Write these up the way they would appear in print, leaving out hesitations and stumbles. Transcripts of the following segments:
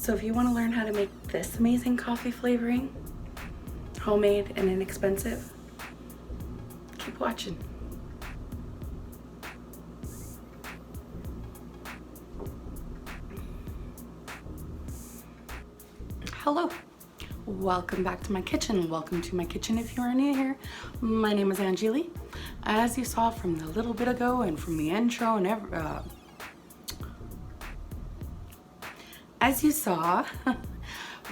So if you want to learn how to make this amazing coffee flavoring, homemade and inexpensive, keep watching. Hello, welcome back to my kitchen. Welcome to my kitchen if you are new here. My name is Angey Lee. As you saw from the little bit ago and from the intro and as you saw,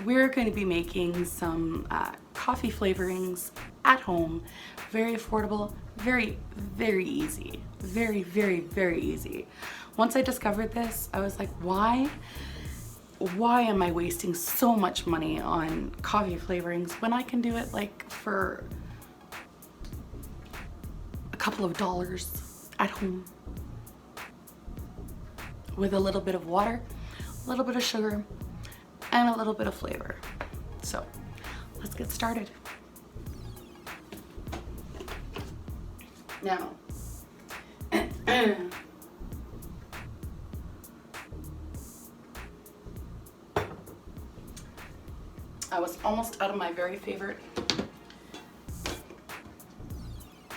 we're going to be making some coffee flavorings at home. Very affordable, very easy. Very easy. Once I discovered this, I was like, why am I wasting so much money on coffee flavorings when I can do it like for a couple of dollars at home with a little bit of water, a little bit of sugar, and a little bit of flavor. So let's get started. Now, I was almost out of my very favorite,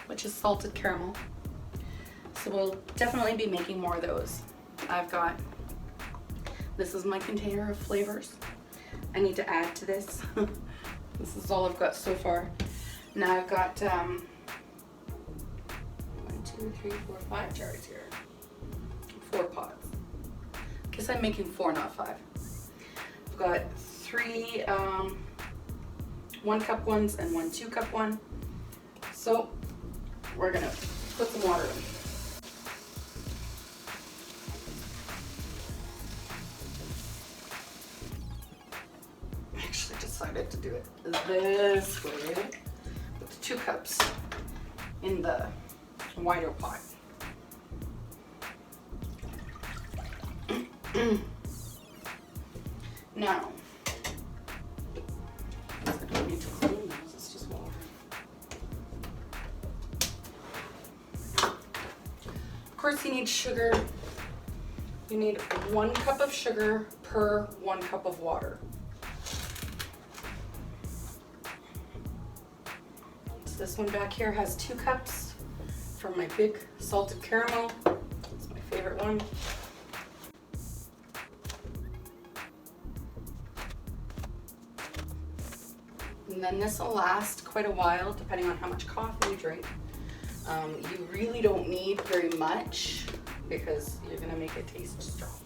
which is salted caramel. So we'll definitely be making more of those. This is my container of flavors. I need to add to this. This is all I've got so far. Now I've got 1, 2, 3, 4, 5 jars here. 4 pots. Guess I'm making 4, not 5. I've got 3 1 cup ones and 1 2 cup one. So we're gonna put some water in. I actually decided to do it this way with the 2 cups in the wider pot. Now, I don't need to clean those, it's just water. Of course you need sugar. You need 1 cup of sugar per 1 cup of water. So this one back here has 2 cups from my big salted caramel. It's my favorite one. And then this will last quite a while depending on how much coffee you drink. You really don't need very much because you're gonna make it taste strong.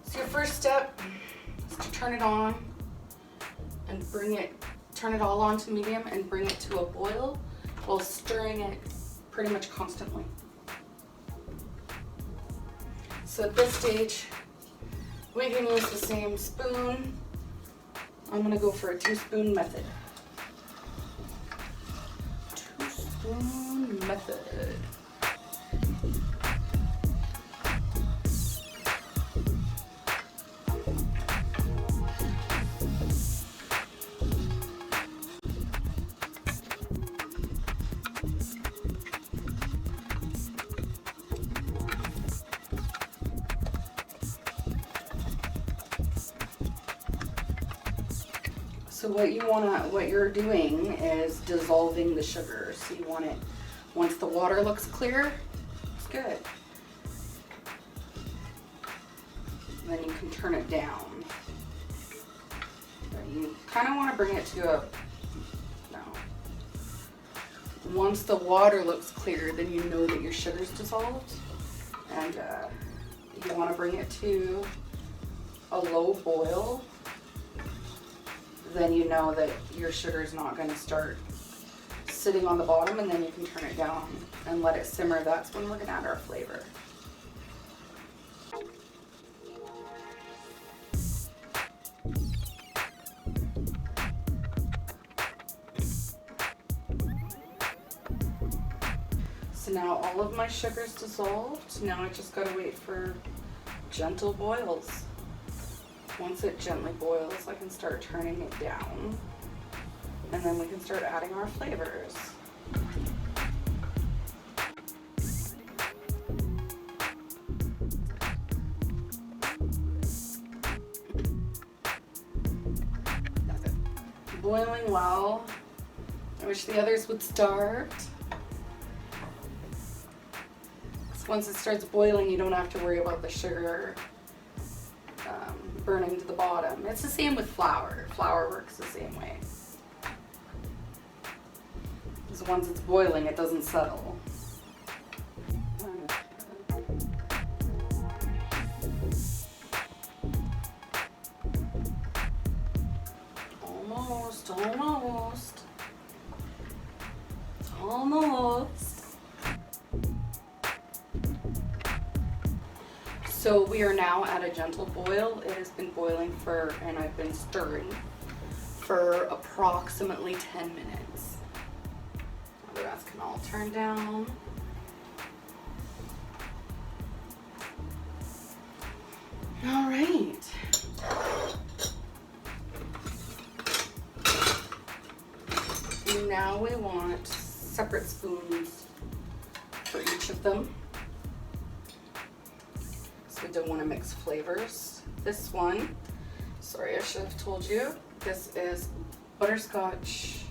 So your first step is to turn it on and turn it all on to medium and bring it to a boil while stirring it pretty much constantly. So at this stage, we can use the same spoon. I'm gonna go for a 2-spoon method. 2-spoon method. So what you're doing is dissolving the sugar. So you want it, once the water looks clear, it's good. And then you can turn it down. But you kind of want to bring it to once the water looks clear, then you know that your sugar's dissolved. And you want to bring it to a low boil. Then you know that your sugar is not going to start sitting on the bottom, and then you can turn it down and let it simmer. That's when we're going to add our flavor. So now all of my sugar's dissolved. Now I just got to wait for gentle boils. Once it gently boils, I can start turning it down, and then we can start adding our flavors. boiling well. I wish the others would start. Once it starts boiling, you don't have to worry about the sugar burning to the bottom. It's the same with flour. Flour works the same way. Because once it's boiling, it doesn't settle. Almost, almost. Almost. So we are now at a gentle boil. It has been boiling and I've been stirring for approximately 10 minutes. The rest can all turn down. All right. And now we want separate spoons for each of them. We don't want to mix flavors. This one, sorry, I should have told you, this is butterscotch,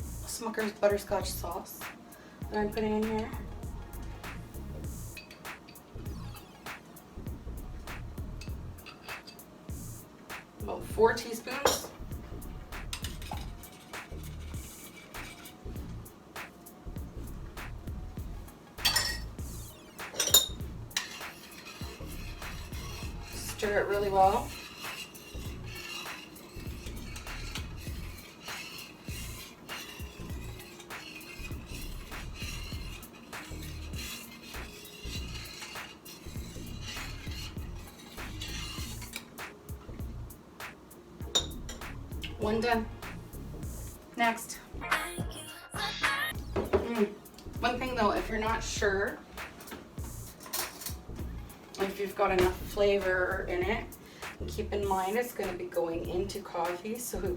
Smucker's butterscotch sauce that I'm putting in here. About 4 teaspoons. Stir it really well. One done. Next. One thing though, if you're not sure if you've got enough flavor in it, keep in mind it's going to be going into coffee, so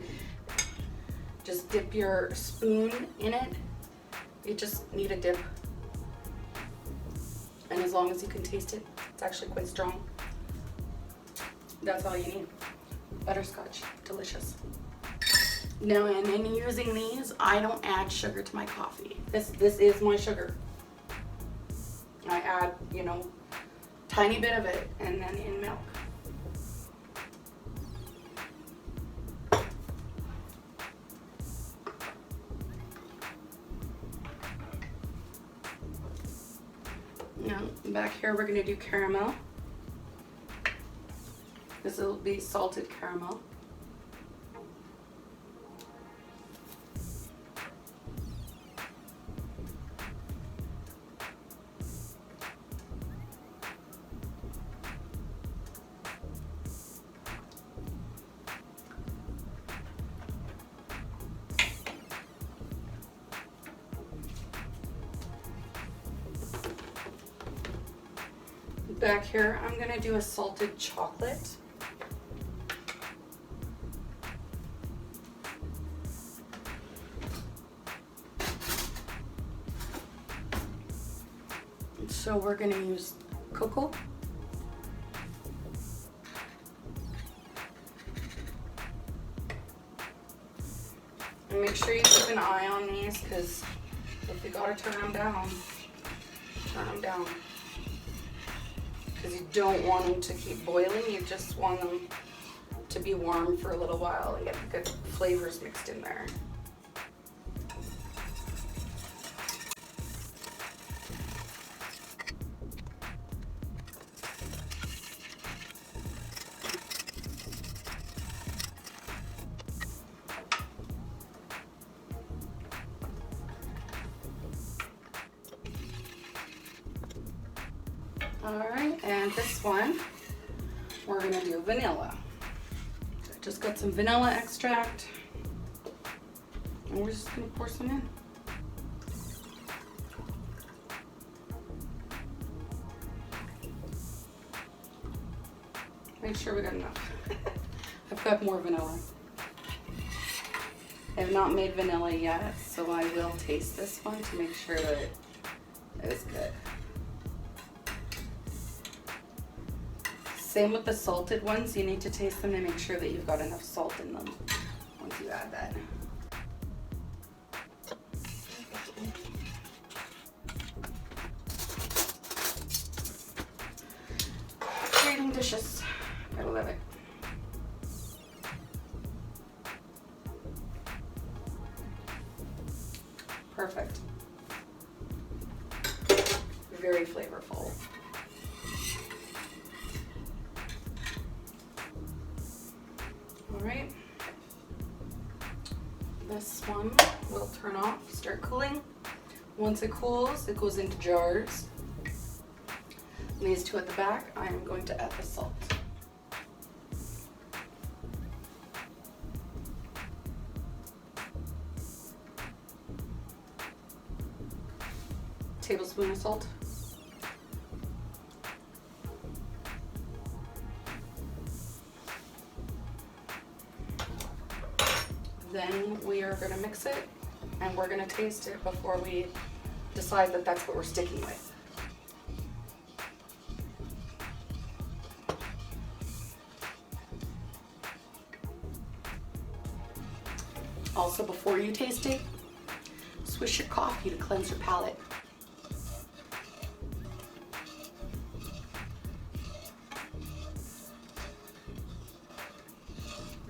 just dip your spoon in it. You just need a dip, and as long as you can taste it, it's actually quite strong. That's all you need. Butterscotch, delicious. Now, and in using these, I don't add sugar to my coffee. This is my sugar. I add, you know, tiny bit of it, and then in milk. Now, back here we're gonna do caramel. This will be salted caramel. Back here, I'm gonna do a salted chocolate. So we're gonna use cocoa. And make sure you keep an eye on these, because if you gotta turn them down, turn them down. Because you don't want them to keep boiling, you just want them to be warm for a little while and get the good flavors mixed in there. Alright, and this one, we're going to do vanilla. So I just got some vanilla extract, and we're just going to pour some in. Make sure we got enough. I've got more vanilla. I have not made vanilla yet, so I will taste this one to make sure that it is good. Same with the salted ones. You need to taste them to make sure that you've got enough salt in them once you add that. Creating dishes. Gotta love it. Perfect. Very flavorful. All right. This one will turn off, start cooling. Once it cools, it goes into jars. These two at the back, I am going to add the salt. Tablespoon of salt. Then we are going to mix it and we're going to taste it before we decide that that's what we're sticking with. Also, before you taste it, swish your coffee to cleanse your palate.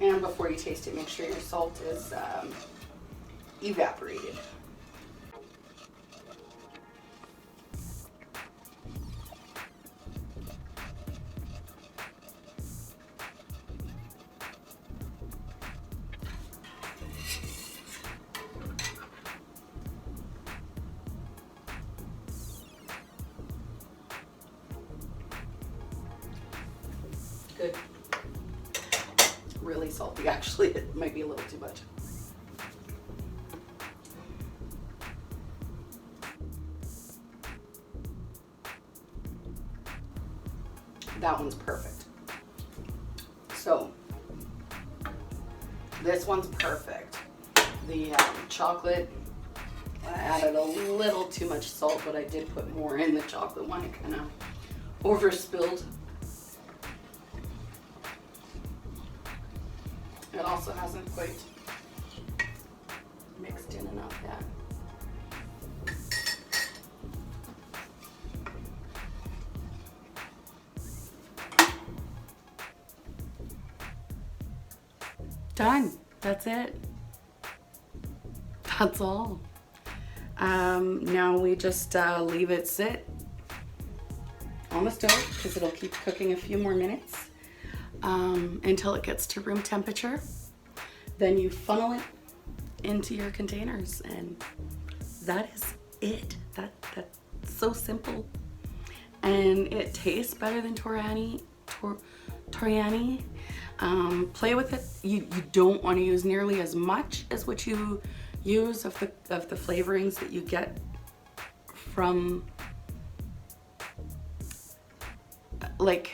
And before you taste it, make sure your salt is evaporated. Good. Really salty, actually. It might be a little too much. That one's perfect. So this one's perfect. The chocolate, I added a little too much salt, but I did put more in the chocolate one. It kind of overspilled. It also hasn't quite mixed in enough yet. Done. That's it. That's all. Now we just leave it sit on the stove because it'll keep cooking a few more minutes. Until it gets to room temperature. Then you funnel it into your containers and that is it. That's so simple. And it tastes better than Torani. Play with it. You don't want to use nearly as much as what you use of the flavorings that you get from like,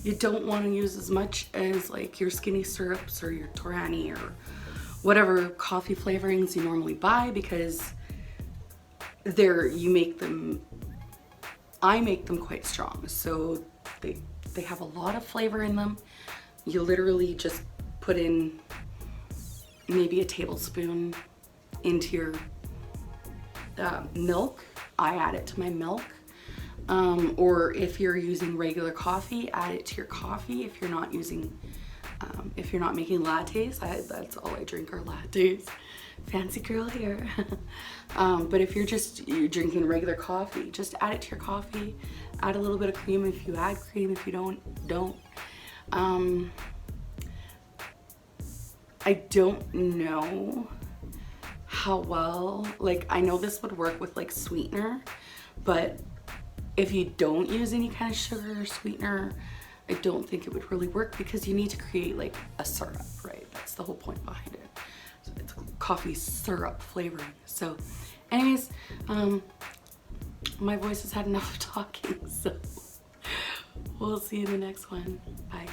you don't want to use as much as like your skinny syrups or your Torani or whatever coffee flavorings you normally buy, because I make them quite strong. So they have a lot of flavor in them. You literally just put in maybe a tablespoon into your milk. I add it to my milk. Or if you're using regular coffee, add it to your coffee. If you're not using, if you're not making lattes, that's all I drink are lattes. Fancy girl here. But if you're drinking regular coffee, just add it to your coffee. Add a little bit of cream if you add cream. If you don't. I don't know how well, like I know this would work with like sweetener, but if you don't use any kind of sugar or sweetener, I don't think it would really work because you need to create like a syrup, right? That's the whole point behind it. So it's coffee syrup flavoring. So anyways, my voice has had enough talking, so we'll see you in the next one. Bye.